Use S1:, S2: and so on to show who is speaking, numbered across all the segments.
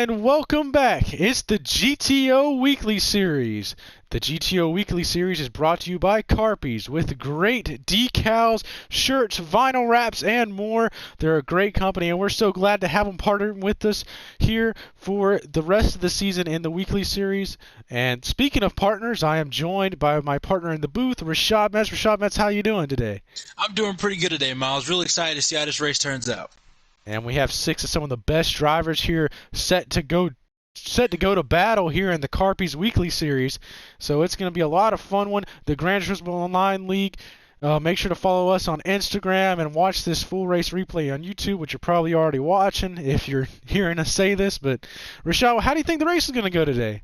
S1: And welcome back. It's the GTO Weekly Series. The GTO Weekly Series is brought to you by Carpies with great decals, shirts, vinyl wraps, and more. They're a great company, and we're so glad to have them partnering with us here for the rest of the season in the Weekly Series. And speaking of partners, I am joined by my partner in the booth, Rashad Metz. Rashad Metz, how you doing today?
S2: I'm doing pretty good today, Miles. Really excited to see how this race turns out.
S1: And we have six of some of the best drivers here set to go to battle here in the Carpies Weekly Series. So it's going to be a lot of fun one. The Gran Turismo Online League. Make sure to follow us on Instagram and watch this full race replay on YouTube, which you're probably already watching if you're hearing us say this. But Rashad, how do you think the race is going to go today?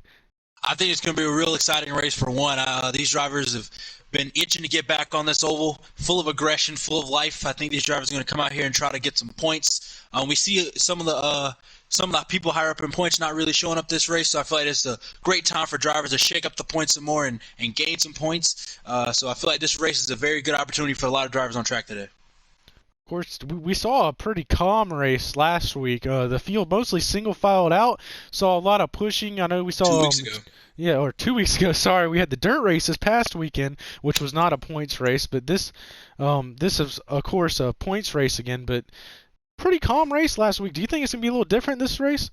S2: I think it's going to be a real exciting race for one. These drivers have been itching to get back on this oval, full of aggression, full of life. I think these drivers are going to come out here and try to get some points. We see some of the people higher up in points not really showing up this race, so I feel like it's a great time for drivers to shake up the points some more and gain some points. So I feel like this race is a very good opportunity for a lot of drivers on track today.
S1: Of course, we saw a pretty calm race last week. The field mostly single-filed out. Saw a lot of pushing. I know we saw
S2: 2 weeks ago.
S1: Yeah, or 2 weeks ago. Sorry, we had the dirt race this past weekend, which was not a points race. But this is of course a points race again. But pretty calm race last week. Do you think it's gonna be a little different this race?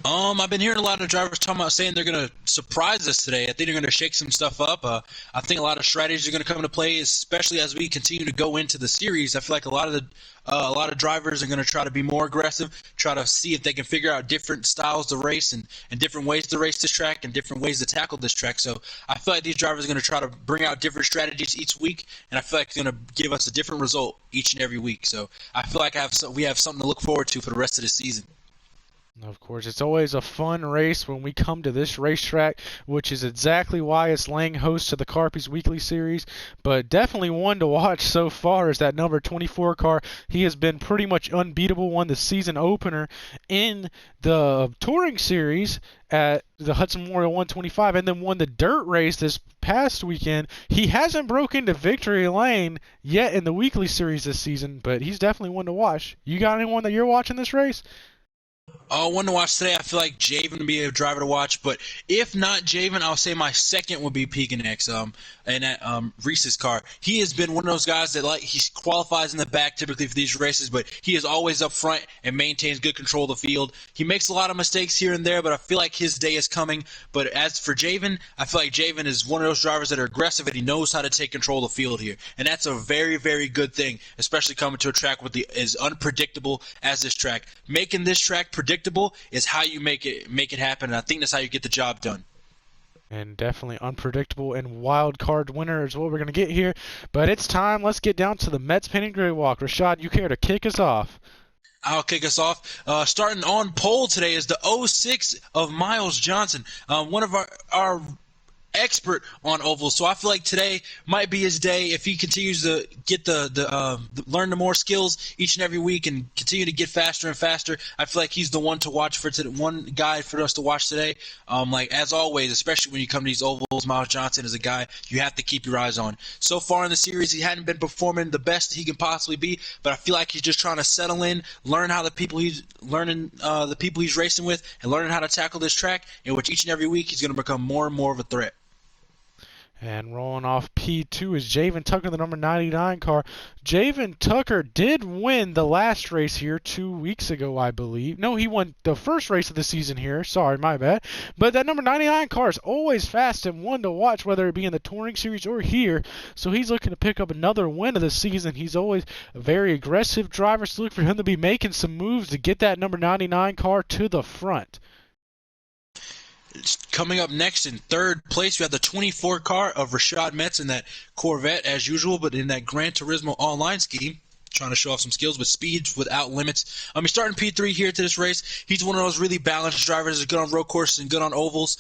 S2: I've been hearing a lot of drivers talking about saying they're going to surprise us today. I think they're going to shake some stuff up. I think a lot of strategies are going to come into play, especially as we continue to go into the series. I feel like a lot of drivers are going to try to be more aggressive, try to see if they can figure out different styles to race and different ways to race this track and different ways to tackle this track. So I feel like these drivers are going to try to bring out different strategies each week, and I feel like it's going to give us a different result each and every week. So I feel like we have something to look forward to for the rest of the season.
S1: Of course, it's always a fun race when we come to this racetrack, which is exactly why it's laying host to the Carpies Weekly Series. But definitely one to watch so far is that number 24 car. He has been pretty much unbeatable. Won the season opener in the Touring Series at the Hudson Memorial 125, and then won the dirt race this past weekend. He hasn't broken into victory lane yet in the Weekly Series this season, but he's definitely one to watch. You got anyone that you're watching this race?
S2: One to watch today. I feel like Javen would be a driver to watch, but if not Javen, I'll say my second would be Peganex, and that Reese's car. He has been one of those guys that he qualifies in the back typically for these races, but he is always up front and maintains good control of the field. He makes a lot of mistakes here and there, but I feel like his day is coming. But as for Javen, I feel like Javen is one of those drivers that are aggressive and he knows how to take control of the field here, and that's a very, very good thing, especially coming to a track with as unpredictable as this track. Making this track predictable is how you make it happen, and I think that's how you get the job done.
S1: And definitely unpredictable and wild card winner is what we're going to get here. But it's time. Let's get down to the Mets Penny Gray Walk. Rashad, you care to kick us off?
S2: I'll kick us off. Starting on pole today is the '06 of Miles Johnson, one of our expert on ovals. So I feel like today might be his day if he continues to get learn the more skills each and every week and continue to get faster and faster. I feel like he's the one to watch for today, one guy for us to watch today. Like as always, especially when you come to these ovals, Miles Johnson is a guy you have to keep your eyes on. So far in the series, he hadn't been performing the best he can possibly be, but I feel like he's just trying to settle in, learn how the people he's racing with, and learning how to tackle this track. In which each and every week he's going to become more and more of a threat.
S1: And rolling off P2 is Javen Tucker, the number 99 car. Javen Tucker did win the last race here 2 weeks ago, I believe. No, he won the first race of the season here. Sorry, my bad. But that number 99 car is always fast and one to watch, whether it be in the Touring Series or here. So he's looking to pick up another win of the season. He's always a very aggressive driver, so look for him to be making some moves to get that number 99 car to the front.
S2: Coming up next in third place, we have the 24 car of Rashad Metz in that Corvette as usual, but in that Gran Turismo Online scheme. Trying to show off some skills with speed without limits. He's starting P3 here to this race. He's one of those really balanced drivers. He's good on road courses and good on ovals.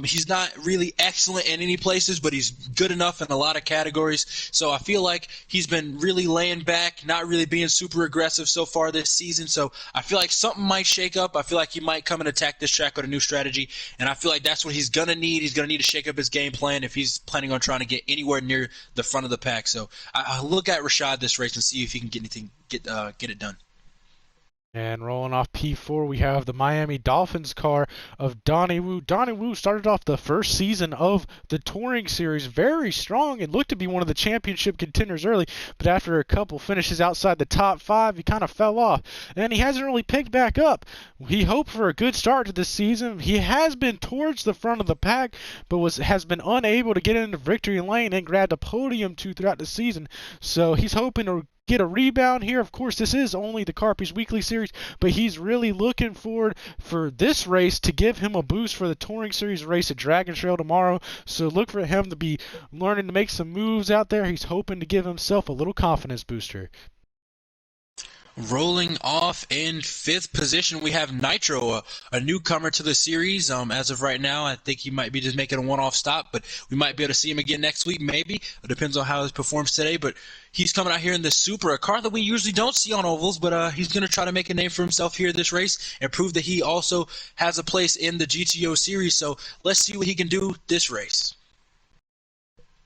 S2: He's not really excellent in any places, but he's good enough in a lot of categories. So I feel like he's been really laying back, not really being super aggressive so far this season. So I feel like something might shake up. I feel like he might come and attack this track with a new strategy, and I feel like that's what he's going to need. He's going to need to shake up his game plan if he's planning on trying to get anywhere near the front of the pack. So I look at Rashad this race and see if he can get it done.
S1: And rolling off P4, we have the Miami Dolphins car of Donnie Wu. Donnie Wu started off the first season of the Touring Series very strong and looked to be one of the championship contenders early, but after a couple finishes outside the top 5, he kind of fell off, and he hasn't really picked back up. He hoped for a good start to this season. He has been towards the front of the pack, but has been unable to get into victory lane and grabbed a podium throughout the season, so he's hoping to get a rebound here. Of course, this is only the Carpies Weekly Series, but he's really looking forward for this race to give him a boost for the Touring Series race at Dragon Trail tomorrow. So look for him to be learning to make some moves out there. He's hoping to give himself a little confidence booster.
S2: Rolling off in 5th position, we have Nitro, a newcomer to the series. As of right now, I think he might be just making a one-off stop, but we might be able to see him again next week, maybe. It depends on how he performs today, but he's coming out here in the Supra, a car that we usually don't see on ovals, but he's going to try to make a name for himself here this race and prove that he also has a place in the GTO series. So let's see what he can do this race.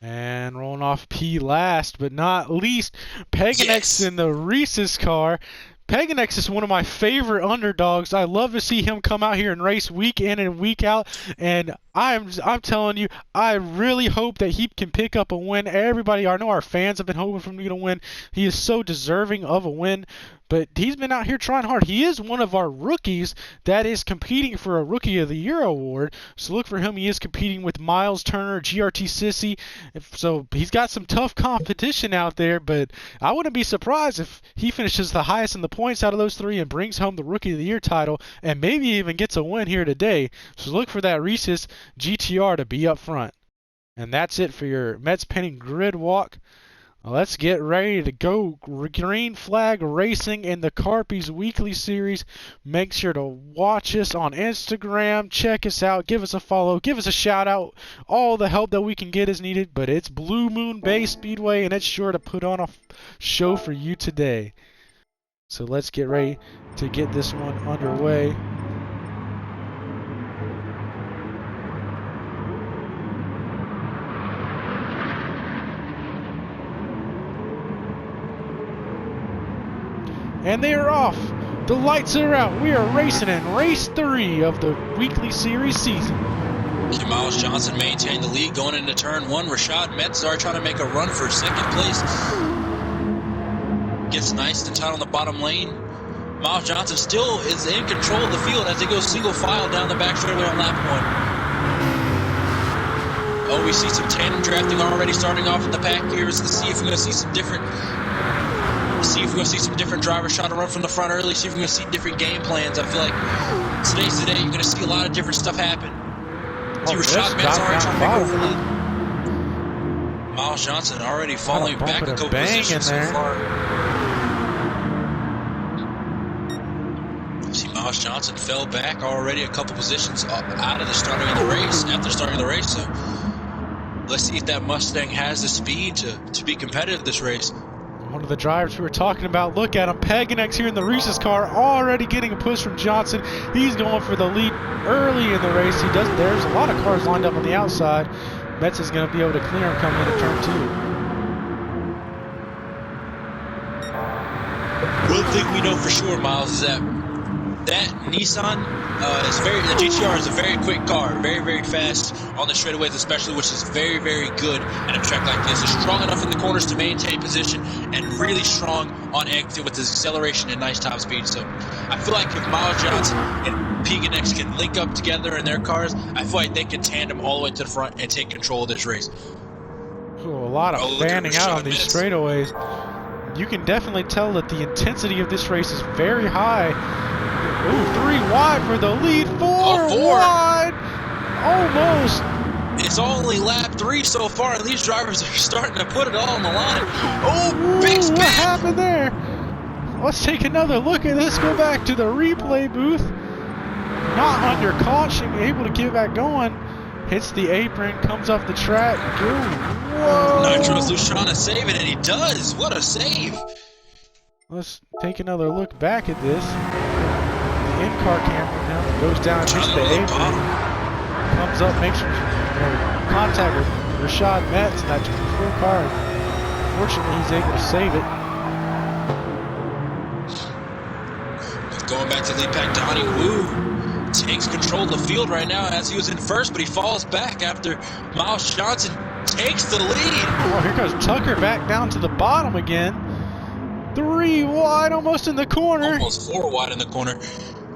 S1: And rolling off P last but not least, Peganex in the Reese's car. Peganex is one of my favorite underdogs. I love to see him come out here and race week in and week out, and I'm telling you, I really hope that he can pick up a win. Everybody, I know our fans have been hoping for him to win. He is so deserving of a win, but he's been out here trying hard. He is one of our rookies that is competing for a Rookie of the Year award, so look for him. He is competing with Miles Turner, GRT Sissy, so he's got some tough competition out there, but I wouldn't be surprised if he finishes the highest in the points out of those three and brings home the Rookie of the Year title and maybe even gets a win here today. So look for that Reese's GTR to be up front. And that's it for your Mets Painting Grid Walk. Let's get ready to go. Green Flag Racing in the Carpies Weekly Series. Make sure to watch us on Instagram. Check us out. Give us a follow. Give us a shout out. All the help that we can get is needed. But it's Blue Moon Bay Speedway, and it's sure to put on a show for you today. So let's get ready to get this one underway. And they are off. The lights are out. We are racing in race 3 of the Weekly Series season.
S2: Miles Johnson maintained the lead going into turn 1. Rashad Metzar trying to make a run for 2nd place. Gets nice and tight on the bottom lane. Miles Johnson still is in control of the field as they go single file down the back straightaway on lap 1. Oh, we see some tandem drafting already starting off in the pack here. Let's see if we're going to see some different... See if we're going to see some different drivers try to run from the front early. See if we're going to see different game plans. I feel like today's the day you're going to see a lot of different stuff happen. See Rashad Metzar already trying to make over lead. Miles Johnson already falling back a couple positions so far. See Miles Johnson fell back already a couple positions out of the starting of the race, after starting the race. So let's see if that Mustang has the speed to be competitive this race.
S1: One of the drivers we were talking about, look at him, Peganex here in the Reese's car, already getting a push from Johnson. He's going for the lead early in the race. There's a lot of cars lined up on the outside. Metz is going to be able to clear him coming into turn 2.
S2: One thing we know for sure, Miles, is that Nissan the GTR is a very quick car, very, very fast on the straightaways especially, which is very, very good at a track like this. It's strong enough in the corners to maintain position and really strong on exit with his acceleration and nice top speed. So I feel like if Miles Johnson and Peganex can link up together in their cars, I feel like they can tandem all the way to the front and take control of this race.
S1: Ooh, a lot of fanning out on these straightaways. You can definitely tell that the intensity of this race is very high. Ooh, 3 wide for the lead, 4 wide, almost.
S2: It's only lap 3 so far, and these drivers are starting to put it all on the line. Oh, big spin!
S1: What happened there? Let's take another look at this. Go back to the replay booth. Not under caution, able to get back going. Hits the apron, comes off the track. Whoa!
S2: Nitro's trying to save it, and he does. What a save!
S1: Let's take another look back at this. The in-car camera now goes down, hits the apron, comes up, makes contact with Rashad Metz, that full car. Fortunately, he's able to save it.
S2: lead pack. Donnie Wu takes control of the field right now as he was in first, but he falls back after Miles Johnson takes the lead.
S1: Oh, here goes Tucker back down to the bottom again. 3 wide, almost in the corner.
S2: Almost 4 wide in the corner.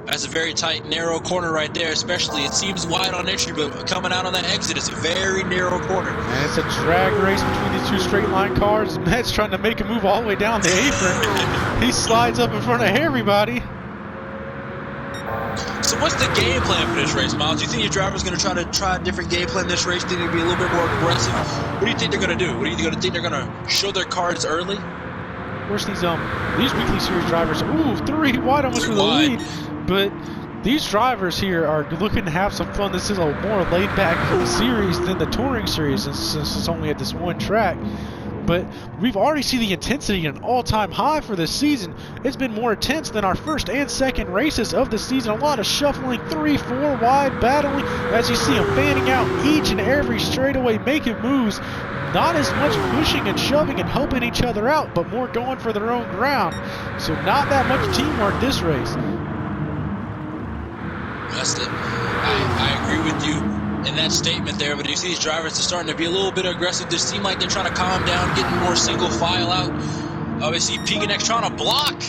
S2: That's a very tight, narrow corner right there, especially. It seems wide on entry, but coming out on that exit, it's a very narrow corner.
S1: And it's a drag race between these two straight line cars. Matt's trying to make a move all the way down the apron. He slides up in front of everybody.
S2: So what's the game plan for this race, Miles? Do you think your driver's going to try a different game plan this race? Do you think they'll be a little bit more aggressive? What do you think they're going to do? What do you think they're going to show their cards early?
S1: Of course, these weekly series drivers, 3 wide almost with a lead. But these drivers here are looking to have some fun. This is a more laid-back series than the touring series, since it's only at this one track. But we've already seen the intensity at an all-time high for this season. It's been more intense than our first and second races of the season. A lot of shuffling, 3-4 wide battling, as you see them fanning out each and every straightaway, making moves. Not as much pushing and shoving and helping each other out, but more going for their own ground. So not that much teamwork this race.
S2: I agree with you in that statement there, but you see these drivers are starting to be a little bit aggressive. They seem like they're trying to calm down, getting more single file out. Obviously, Peganex trying to block.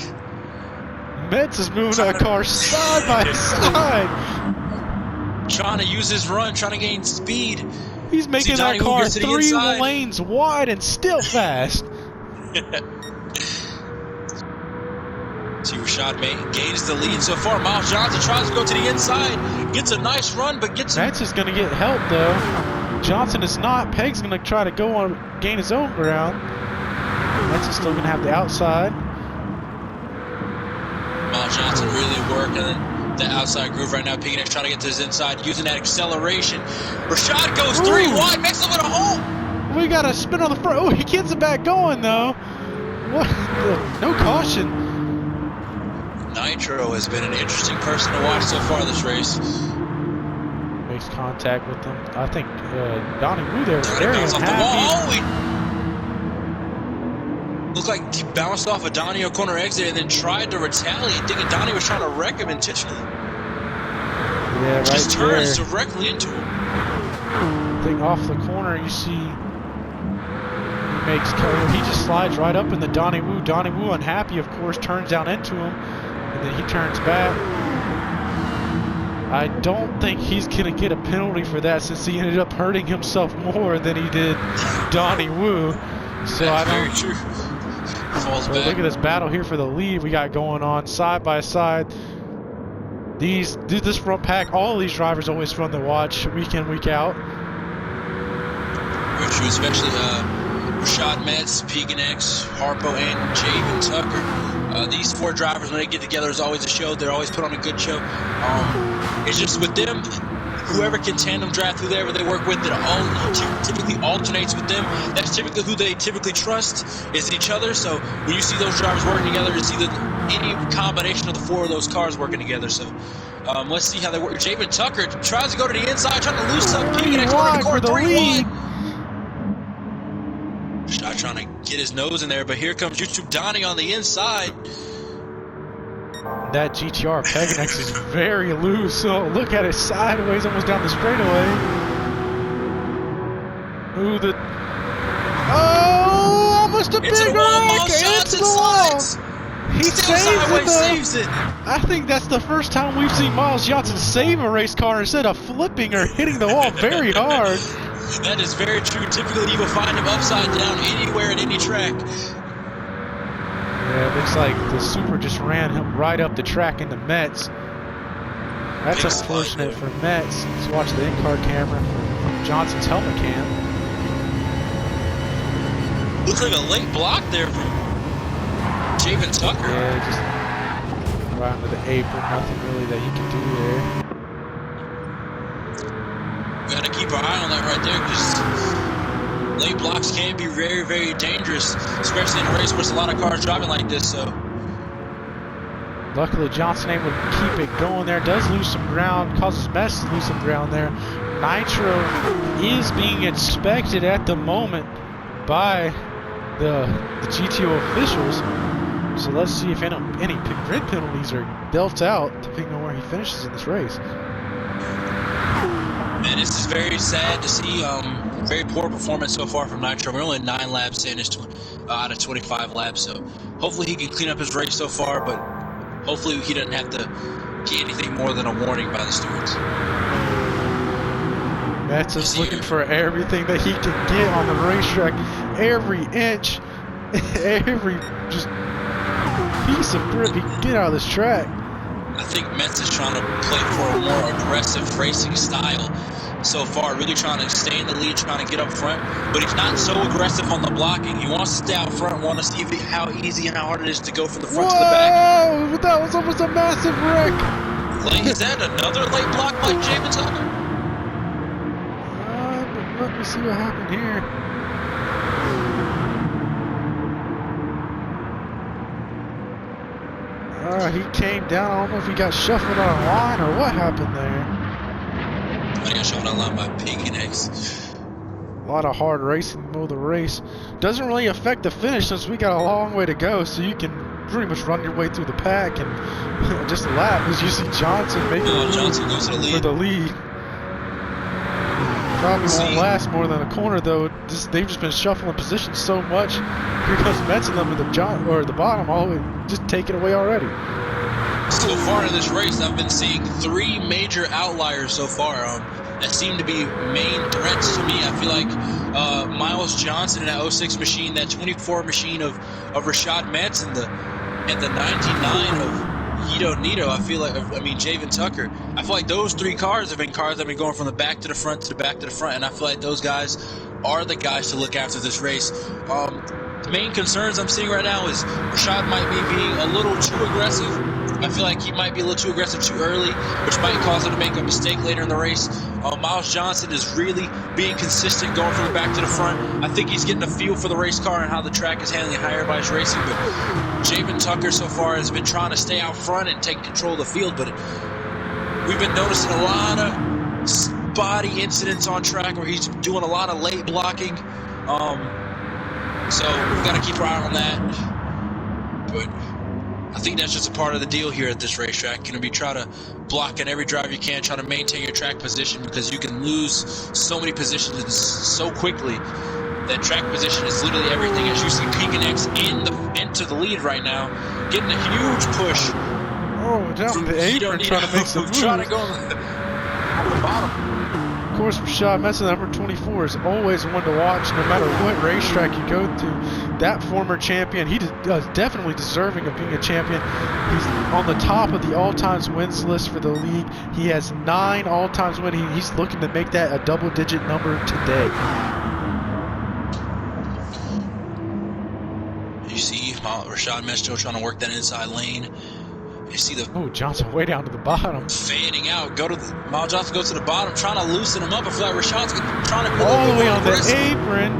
S1: Metz is moving that car side by side.
S2: Trying to use his run, trying to gain speed.
S1: He's making that car 3 lanes wide and still fast.
S2: See, Rashad gains the lead so far. Miles Johnson tries to go to the inside, gets a nice run, but gets...
S1: Metz is going to get help, though. Johnson is not. Peg's going to try to go on, gain his own ground. Metz is still going to have the outside.
S2: Miles Johnson really working the outside groove right now. Peganex trying to get to his inside, using that acceleration. Rashad goes 3 wide, makes a little hole.
S1: We got a spin on the front. Oh, he gets it back going, though. What? No caution.
S2: Nitro has been an interesting person to watch so far this race.
S1: Makes contact with them. I think Donnie Wu there was very
S2: unhappy.
S1: Off
S2: the wall. Looked like he bounced off a Donnie O'Connor exit and then tried to retaliate, thinking Donnie was trying to wreck him intentionally.
S1: Yeah, right.
S2: Just turns
S1: there.
S2: directly into him.
S1: I think off the corner you see he just slides right up in the Donnie Wu. Donnie Wu, unhappy, of course, turns down into him, and then he turns back. I don't think he's going to get a penalty for that, since he ended up hurting himself more than he did Donnie Wu. So
S2: That's very true. Falls back.
S1: Look at this battle here for the lead we got going on side by side. This front pack, all of these drivers always fun to watch week in, week out.
S2: Very true, especially Rashad Metz, Peganex, Harpo, and Javen Tucker. These 4 drivers, when they get together, is always a show. They're always put on a good show. It's just with them, whoever can tandem draft, whoever they work with, that typically alternates with them. That's typically who they typically trust is each other. So when you see those drivers working together, it's either any combination of the 4 of those cars working together. So let's see how they work. Javen Tucker tries to go to the inside, trying to loosen up Peganex going to the corner 3 wide. Shot trying to get his nose in there, but here comes YouTube Donnie on the inside.
S1: That GTR Peganex is very loose, so look at it sideways, almost down the straightaway. Almost a big wreck into the wall. He saves it. I think that's the first time we've seen Miles Johnson save a race car instead of flipping or hitting the wall very hard.
S2: That is very true. Typically, you will find him upside down anywhere at any track.
S1: Yeah, it looks like the Super just ran him right up the track into Metz. That's unfortunate for Metz. Let's watch the in-car camera from Johnson's helmet cam.
S2: Looks like a late block there from Javen Tucker.
S1: Yeah, just right under the apron. Nothing really that he can do there.
S2: We gotta keep our eye on that right there, because late blocks can be very, very dangerous, especially in a race where there's a lot of cars driving like this. So,
S1: luckily Johnson able to keep it going there. Does lose some ground, causes Metz to lose some ground there. Nitro is being inspected at the moment by the GTO officials. So let's see if any grid penalties are dealt out depending on where he finishes in this race.
S2: Man, this is very sad to see. Very poor performance so far from Nitro. We're only 9 laps in, out of 25 laps. So hopefully he can clean up his race so far, but hopefully he doesn't have to get anything more than a warning by the stewards.
S1: Matt's just looking for everything that he can get on the racetrack. Every inch, every just piece of grip he can get out of this track.
S2: I think Metz is trying to play for a more aggressive racing style so far, really trying to stay in the lead, trying to get up front, but he's not so aggressive on the blocking. He wants to stay out front, want to see how easy and how hard it is to go from the front to the back.
S1: Whoa! That was almost a massive wreck!
S2: Is that another late block by Jamin Tucker?
S1: Let me see what happened here. He came down. I don't know if he got shuffled on a line or what happened there.
S2: I got shuffled on a line by P&X.
S1: A lot of hard racing in the middle of the race. Doesn't really affect the finish since we got a long way to go, so you can pretty much run your way through the pack and just a lap as you see Johnson making
S2: Johnson goes to the lead.
S1: For the lead. Probably won't last more than a corner though. They've just been shuffling positions so much. Here comes Metz and them at the bottom, all the way, just taking away already.
S2: So far in this race, I've been seeing 3 major outliers so far that seem to be main threats to me. I feel like Miles Johnson in that 06 machine, that 24 machine of Rashad Metz, and the 99 of Hito Nito. Javen Tucker. I feel like those 3 cars have been going from the back to the front to the back to the front, and I feel like those guys are the guys to look after this race. The main concerns I'm seeing right now is Rashad might be being a little too aggressive. I feel like he might be a little too aggressive too early, which might cause him to make a mistake later in the race. Miles Johnson is really being consistent going from the back to the front. I think he's getting a feel for the race car and how the track is handling high everybody's racing. But Javen Tucker so far has been trying to stay out front and take control of the field, but we've been noticing a lot of spotty incidents on track where he's doing a lot of late blocking. So we've got to keep our eye on that. But I think that's just a part of the deal here at this racetrack. You're going to be trying to block in every drive you can, trying to maintain your track position, because you can lose so many positions so quickly. That track position is literally everything. As you see P&X into the lead right now, getting a huge push.
S1: Oh, down the apron, trying to make some moves.
S2: Trying to go on the bottom.
S1: Of course, Rashad Metz, number 24, is always one to watch no matter what racetrack you go to. That former champion, he is definitely deserving of being a champion. He's on the top of the all-time wins list for the league. He has 9 all-time wins. He's looking to make that a double-digit number today.
S2: You see Rashad Metz still trying to work that inside lane. You see
S1: Johnson way down to the bottom.
S2: Fading out. Miles Johnson goes to the bottom, trying to loosen him up. I feel like Rashad's trying to go
S1: all the way on the apron.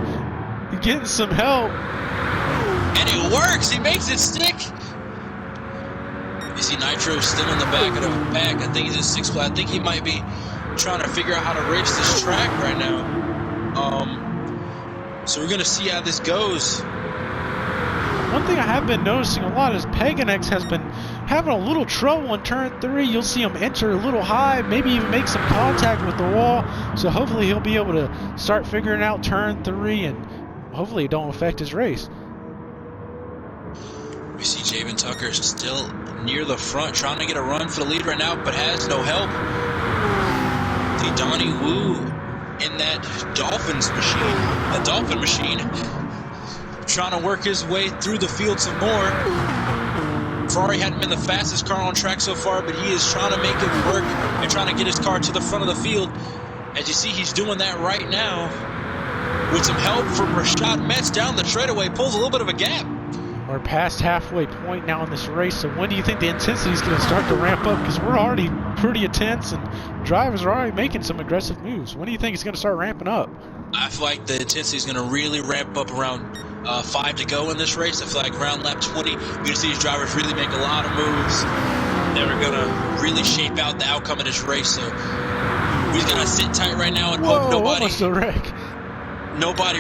S1: He's getting some help.
S2: And it works. He makes it stick. You see Nitro still in the back of the pack. I think he's in 6th place. I think he might be trying to figure out how to race this track right now. So we're going to see how this goes.
S1: One thing I have been noticing a lot is P&X has been having a little trouble in turn 3. You'll see him enter a little high, maybe even make some contact with the wall. So hopefully he'll be able to start figuring out turn 3, and hopefully it don't affect his race.
S2: We see Javen Tucker still near the front, trying to get a run for the lead right now, but has no help. The Donnie Wu in that Dolphin machine, trying to work his way through the field some more. Ferrari hadn't been the fastest car on track so far, but he is trying to make it work and trying to get his car to the front of the field. As you see, he's doing that right now with some help from Rashad Metz down the straightaway. Pulls a little bit of a gap.
S1: We're past halfway point now in this race, so when do you think the intensity is going to start to ramp up? Because we're already pretty intense and drivers are already making some aggressive moves. When do you think it's going to start ramping up?
S2: I feel like the intensity is going to really ramp up around 5 to go in this race. I feel like around lap 20, you're going to see these drivers really make a lot of moves that are going to really shape out the outcome of this race. So we're going to sit tight right now and hope nobody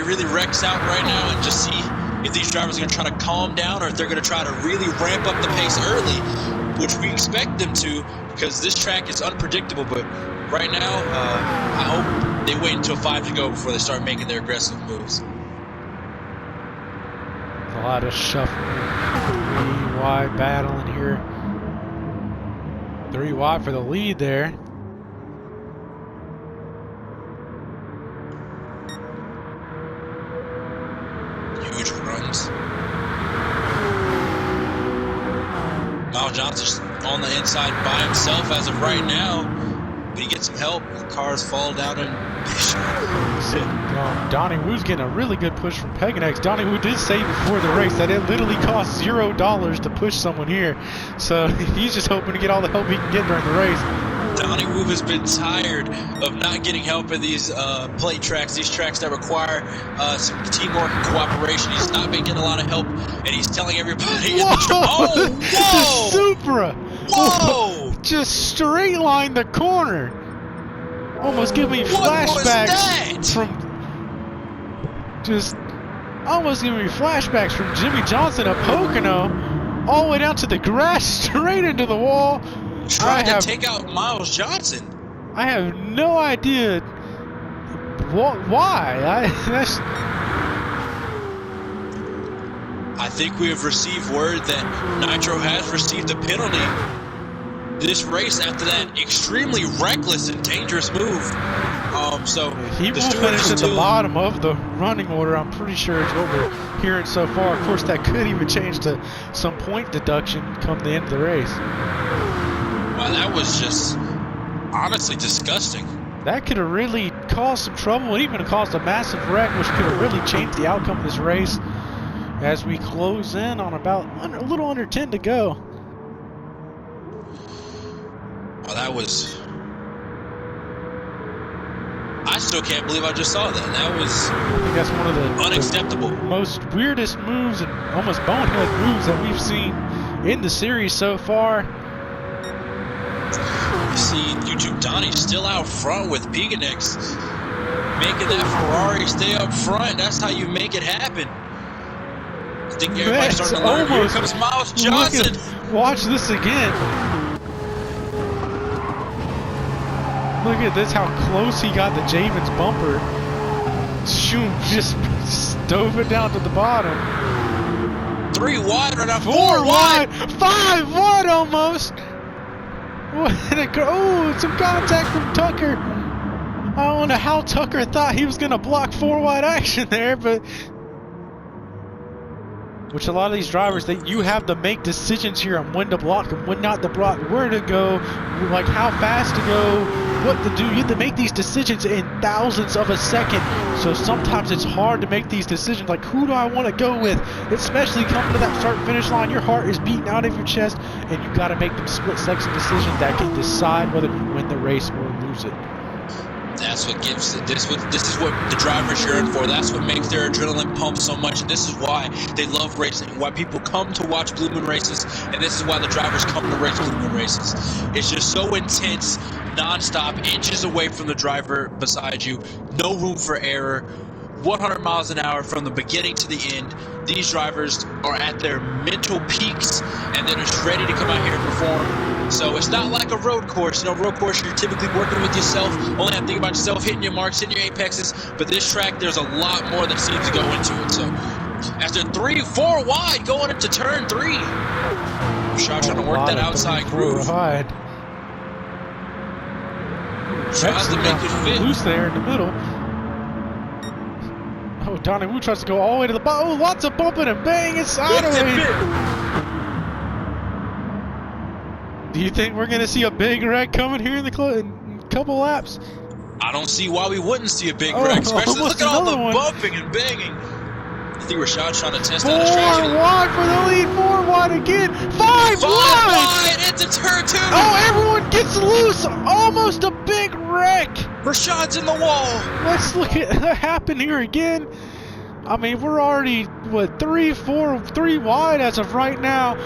S2: really wrecks out right now, and just see if these drivers are going to try to calm down or if they're going to try to really ramp up the pace early, which we expect them to because this track is unpredictable. But right now, I hope they wait until 5 to go before they start making their aggressive moves.
S1: A lot of shuffling, 3 wide battling here. 3 wide for the lead there.
S2: Huge runs. Miles Johnson's on the inside by himself as of right now. But he gets some help. The cars fall down and
S1: Donnie Woo's getting a really good push from Peganex. Donnie Woo did say before the race that it literally costs $0 to push someone here. So he's just hoping to get all the help he can get during the race.
S2: Donnie Woo has been tired of not getting help at these plate tracks, these tracks that require some teamwork and cooperation. He's not been getting a lot of help, and he's telling everybody.
S1: Whoa!
S2: The
S1: Supra!
S2: Whoa!
S1: Just straight line the corner. Almost give me flashbacks from Jimmy Johnson at Pocono, all the way down to the grass, straight into the wall.
S2: Trying to take out Miles Johnson.
S1: I have no idea why.
S2: I think we have received word that Nitro has received a penalty this race after that extremely reckless and dangerous move. So
S1: he will finish at the bottom of the running order. I'm pretty sure it's what we're hearing so far. Of course, that could even change to some point deduction come the end of the race.
S2: Wow, that was just honestly disgusting.
S1: That could have really caused some trouble and even caused a massive wreck, which could have really changed the outcome of this race as we close in on about a little under 10 to go.
S2: Well, that was... I still can't believe I just saw that. That was
S1: I think that's one of the
S2: unacceptable.
S1: The most weirdest moves and almost bonehead moves that we've seen in the series so far.
S2: You see YouTube Donnie still out front with Peganex, making that Ferrari stay up front. That's how you make it happen. I think everybody's starting to learn. Here comes Miles Johnson.
S1: Watch this again. Look at this, how close he got the Javen's bumper. Shoom just stove it down to the bottom.
S2: 3 wide right now, 4
S1: wide, 5 wide almost. Oh, some contact from Tucker. I don't know how Tucker thought he was going to block 4 wide action there, but... Which a lot of these drivers, you have to make decisions here on when to block and when not to block, where to go, like how fast to go, what to do. You have to make these decisions in thousandths of a second. So sometimes it's hard to make these decisions, like who do I want to go with? Especially coming to that start-finish line, your heart is beating out of your chest, and you got to make them split-second decisions that can decide whether you win the race or lose it.
S2: That's what gives it. This is what the drivers yearn for. That's what makes their adrenaline pump so much. And this is why they love racing. Why people come to watch Blue Moon races. And this is why the drivers come to race Blue Moon races. It's just so intense, non-stop, inches away from the driver beside you. No room for error. 100 miles an hour from the beginning to the end. These drivers are at their mental peaks, and they're just ready to come out here and perform. So it's not like a road course. You know, road course, you're typically working with yourself, only have to think about yourself, hitting your marks, hitting your apexes. But this track, there's a lot more that seems to go into it. So after 4 wide going into turn 3, Shaw trying to work that outside groove.
S1: Tries
S2: to make it fit.
S1: Loose there in the middle. Oh, Donnie Woo tries to go all the way to the bottom. Oh, lots of bumping and bang. It's sideways. Do you think we're going to see a big wreck coming here in in a couple laps?
S2: I don't see why we wouldn't see a big wreck. Especially look at all the bumping and banging. I think Rashad's trying to test out a strategy.
S1: 4 wide for the lead. 4 wide again. 5
S2: wide into turn 2.
S1: Oh, everyone gets loose. Almost a big wreck.
S2: Rashad's in the wall.
S1: Let's look at what happened here again. I mean, we're already, what, 3 wide as of right now.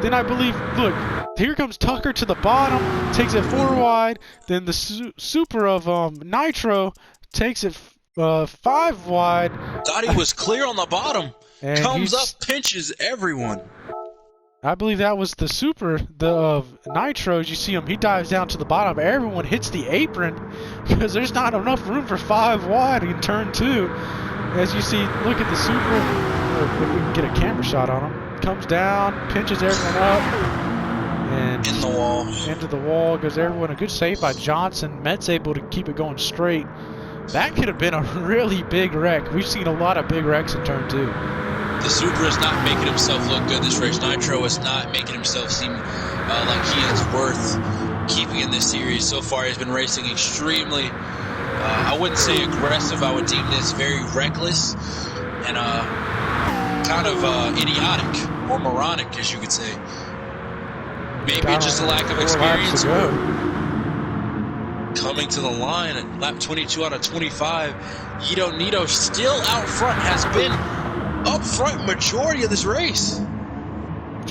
S1: Then I believe, look, here comes Tucker to the bottom, takes it 4 wide. Then the Super of Nitro takes it 5 wide.
S2: Thought he was clear on the bottom.
S1: And
S2: comes up, pinches everyone.
S1: I believe that was the Nitros. You see him, he dives down to the bottom. Everyone hits the apron because there's not enough room for 5 wide in turn 2. As you see, look at the Supra. If we can get a camera shot on him. Comes down, pinches everyone up. And
S2: in the wall.
S1: Into the wall goes everyone. A good save by Johnson. Met's able to keep it going straight. That could have been a really big wreck. We've seen a lot of big wrecks in turn 2.
S2: The Supra is not making himself look good this race. Nitro is not making himself seem like he is worth keeping in this series. So far, he's been racing extremely, I wouldn't say aggressive. I would deem this very reckless and kind of idiotic or moronic, as you could say. Maybe just a lack of experience. Coming to the line at lap 22 out of 25. Nito still out front, has been up front majority of this race.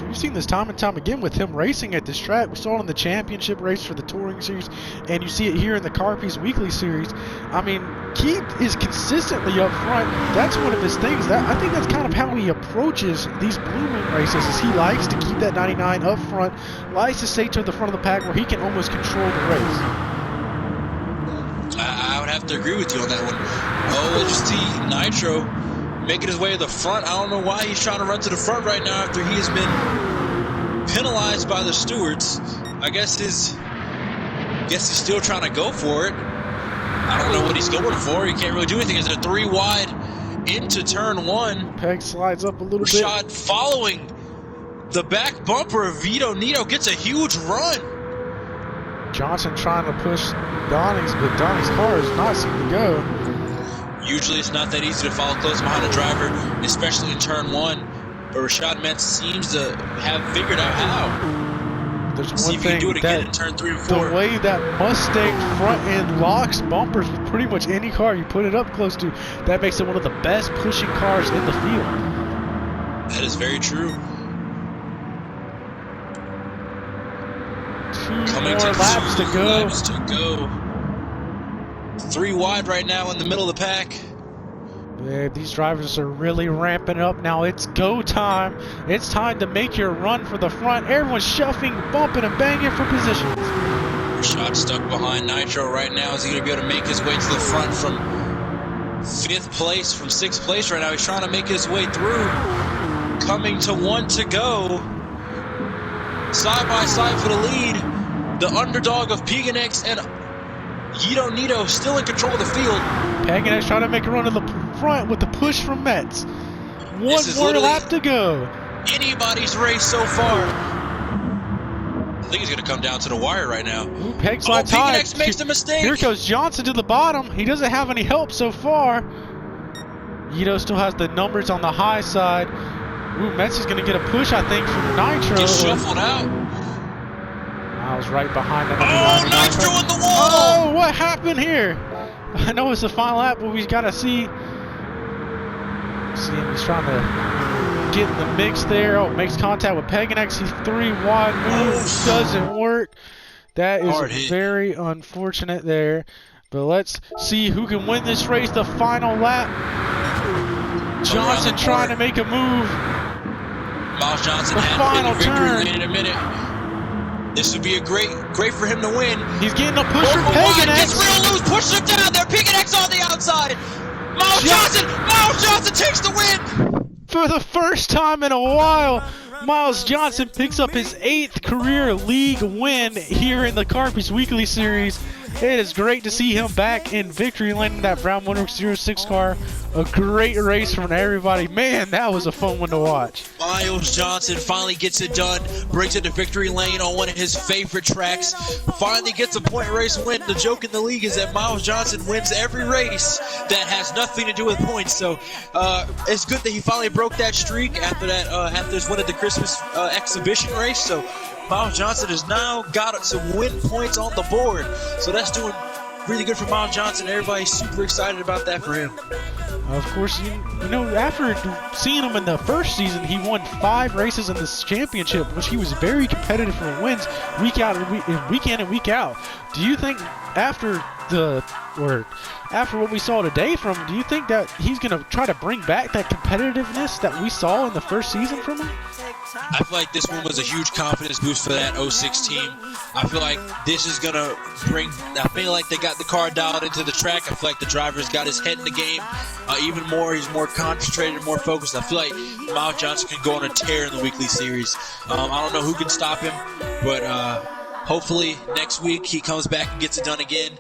S1: We've seen this time and time again with him racing at this track. We saw it in the championship race for the Touring Series, and you see it here in the Carpies Weekly Series. I mean, he is consistently up front. That's one of his things. I think that's kind of how he approaches these Blue Moon races, is he likes to keep that 99 up front, likes to stay to the front of the pack where he can almost control the race.
S2: I would have to agree with you on that one. Oh, just see Nitro making his way to the front. I don't know why he's trying to run to the front right now after he has been penalized by the stewards. I guess he's still trying to go for it. I don't know what he's going for. He can't really do anything. Is it a 3 wide into turn 1?
S1: Peg slides up a little bit.
S2: Rashad following the back bumper of Vito. Nito gets a huge run.
S1: Johnson trying to push Donnie's, but Donnie's car is not seem to go.
S2: Usually it's not that easy to follow close behind a driver, especially in turn 1. But Rashad Metz seems to have figured out how.
S1: There's one
S2: See if you
S1: thing
S2: can do it again
S1: that
S2: in turn 3 and 4.
S1: the way that Mustang front end locks bumpers with pretty much any car you put it up close to, that makes it one of the best pushing cars in the field.
S2: That is very true.
S1: Two more laps to go.
S2: 3 wide right now in the middle of the pack.
S1: Yeah, these drivers are really ramping up now. It's go time. It's time to make your run for the front. Everyone's shuffling, bumping, and banging for positions.
S2: Rashad stuck behind Nitro right now. Is he going to be able to make his way to the front from 5th place, from 6th place right now? He's trying to make his way through. Coming to 1 to go. Side by side for the lead. The underdog of Peganex and Nito still in control of the field.
S1: Peganex trying to make a run to the front with the push from Metz. One more lap to go.
S2: Anybody's race so far. I think he's going to come down to the wire right now.
S1: Ooh, Peg slides high.
S2: Peganex makes the mistake.
S1: Here goes Johnson to the bottom. He doesn't have any help so far. Nito still has the numbers on the high side. Ooh, Metz is going to get a push, I think, from Nitro.
S2: Gets shuffled out.
S1: Miles right behind him.
S2: Oh, Nitro in the wall!
S1: Oh, what happened here? I know it's the final lap, but we got to see. See him, he's trying to get in the mix there. Oh, makes contact with Peganex. He's 3 wide. Move doesn't work. That is very unfortunate there. But let's see who can win this race. The final lap. Johnson trying to make a move.
S2: Miles Johnson
S1: the final
S2: had the victory
S1: turn.
S2: lane in a minute. This would be a great for him to win.
S1: He's getting a push from Peganex.
S2: Gets real loose, pushes him down there. Peganex on the outside. Miles Johnson takes the win.
S1: For the first time in a while, Miles Johnson picks up his 8th career league win here in the Carpies Weekly Series. It is great to see him back in victory lane in that Brown Motorworks 06 car. A great race from everybody. Man, that was a fun one to watch.
S2: Miles Johnson finally gets it done, brings it to victory lane on one of his favorite tracks. Finally gets a point race win. The joke in the league is that Miles Johnson wins every race that has nothing to do with points. So it's good that he finally broke that streak after that. After his win at the Christmas exhibition race. So Miles Johnson has now got some win points on the board. So that's doing really good for Miles Johnson. Everybody's super excited about that for him.
S1: Of course, you know, after seeing him in the first season, he won 5 races in this championship, which he was very competitive for wins week in and week out. Do you think after what we saw today from him, do you think that he's going to try to bring back that competitiveness that we saw in the first season from him?
S2: I feel like this one was a huge confidence boost for that 06 team. I feel like this is going to I feel like they got the car dialed into the track. I feel like the driver's got his head in the game even more. He's more concentrated, more focused. I feel like Miles Johnson can go on a tear in the weekly series. I don't know who can stop him, but hopefully next week he comes back and gets it done again.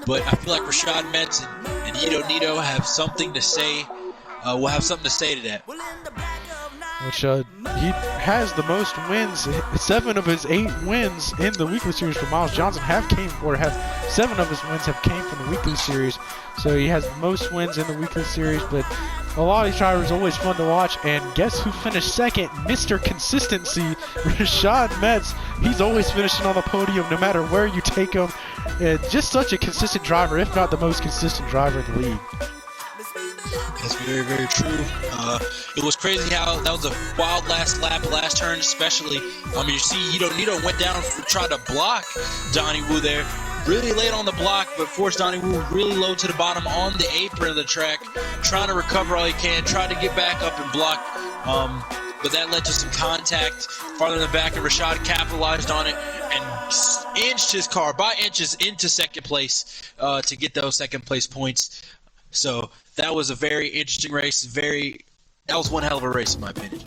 S2: But I feel like Rashad Metz and Ito Nito have something to say. We'll have something to say to that.
S1: Which he has the most wins. 7 of his 8 wins in the weekly series for Miles Johnson 7 of his wins have came from the weekly series. So he has the most wins in the weekly series. But a lot of these drivers are always fun to watch. And guess who finished second? Mr. Consistency, Rashad Metz. He's always finishing on the podium no matter where you take him. Just such a consistent driver, if not the most consistent driver in the league.
S2: That's very, very true. It was crazy how that was a wild last lap, last turn especially. You see Ito Nito went down and tried to block Donnie Wu there. Really late on the block, but forced Donnie Wu really low to the bottom on the apron of the track, trying to recover all he can, tried to get back up and block. But that led to some contact farther in the back, and Rashad capitalized on it and inched his car by inches into second place to get those second place points. So that was a very interesting race. That was one hell of a race in my opinion.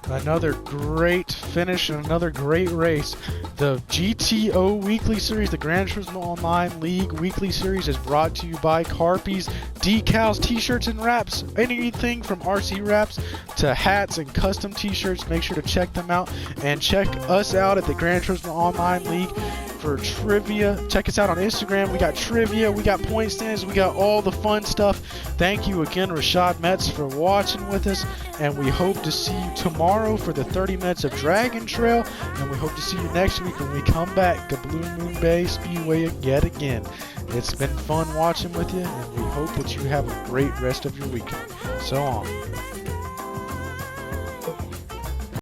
S1: Another great finish and another great race. The GTO Weekly Series, the Gran Turismo Online League Weekly Series, is brought to you by Carpies, decals, t-shirts, and wraps. Anything from RC wraps to hats and custom t-shirts. Make sure to check them out and check us out at the Gran Turismo Online League for trivia. Check us out on Instagram. We got trivia, we got point stands, we got all the fun stuff. Thank you again, Rashad Metz, for watching with us, and we hope to see you tomorrow for the 30 minutes of Dragon Trail, and we hope to see you next week when we come back to Blue Moon Bay Speedway yet again. It's been fun watching with you, and we hope that you have a great rest of your weekend. So long.